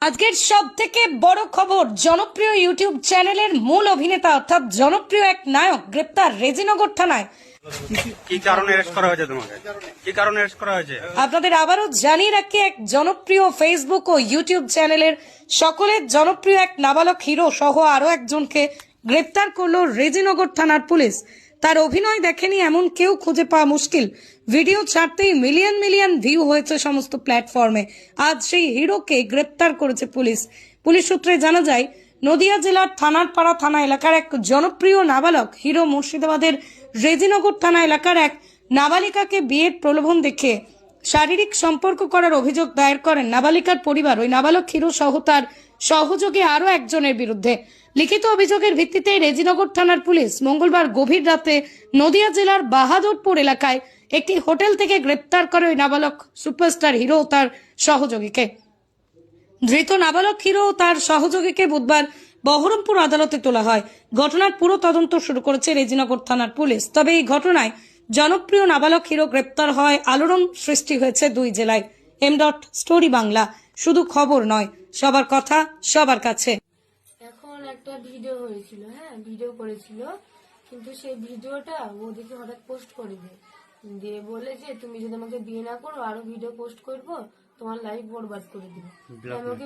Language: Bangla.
আজকের সব থেকে বড় খবর, জনপ্রিয় ইউটিউব চ্যানেলের মূল অভিনেতা অর্থাৎ জনপ্রিয় এক নায়ক গ্রেপ্তার রেজিনগর থানায়। কি কারণে অ্যারেস্ট করা হয়েছে তোমাকে? কি কারণে অ্যারেস্ট করা হয়েছে? আপনাদের আবারও জানিয়ে রাখি, এক জনপ্রিয় ফেসবুক ও ইউটিউব চ্যানেলের সকলের জনপ্রিয় এক নাবালক হিরো সহ আরো একজনকে গ্রেপ্তার করলো রেজিনগর থানার পুলিশ। তার অভিনয় দেখেনি এমন কেউ খুঁজে পাওয়া মুশকিল। ভিডিও ছাড়তেই মিলিয়ন মিলিয়ন ভিউ হয়েছে সমস্ত প্ল্যাটফর্মে। আজ সেই হিরোকে গ্রেপ্তার করেছে পুলিশ। পুলিশ সূত্রে জানা যায়, নদিয়া জেলার থানারপাড়া থানা এলাকার এক জনপ্রিয় নাবালক হিরো মুর্শিদাবাদের রেজিনগর থানা এলাকার এক নাবালিকাকে বিয়ের প্রলোভন দেখে শারীরিক সম্পর্ক করার অভিযোগ দায়ের করেন নাবালিকার পরিবার। ওই নাবালক হিরো সহ তার সহযোগী আরো একজনের বিরুদ্ধে লিখিত অভিযোগের ভিত্তিতে রেজিনগর থানার পুলিশ মঙ্গলবার গভীর রাতে নদিয়া জেলার বাহাদুরপুর এলাকায় একটি হোটেল থেকে গ্রেপ্তার করে ওই নাবালক সুপারস্টার হিরো ও তার সহযোগীকে। ধৃত নাবালক হিরো ও তার সহযোগীকে বুধবার বহরমপুর আদালতে তোলা হয়। ঘটনার পুরো তদন্ত শুরু করেছে রেজিনগর থানার পুলিশ। তবে এই ঘটনায় জনপ্রিয় নাবালক হিরো গ্রেপ্তার হয় আলোড়ন সৃষ্টি হয়েছে দুই জেলায়। স্টোরি বাংলা, শুধু খবর নয়, সবার কথা সবার কাছে। এখন একটা ভিডিও হয়েছিল, ভিডিও করেছিল, কিন্তু সেই ভিডিওটা ও দেখে হঠাৎ পোস্ট করে দিয়ে বলে যে তুমি যদি আমাকে বিয়ে না করো আরো ভিডিও পোস্ট করবো, তোমার লাইফ বরবাদ করে দিবে। আমাকে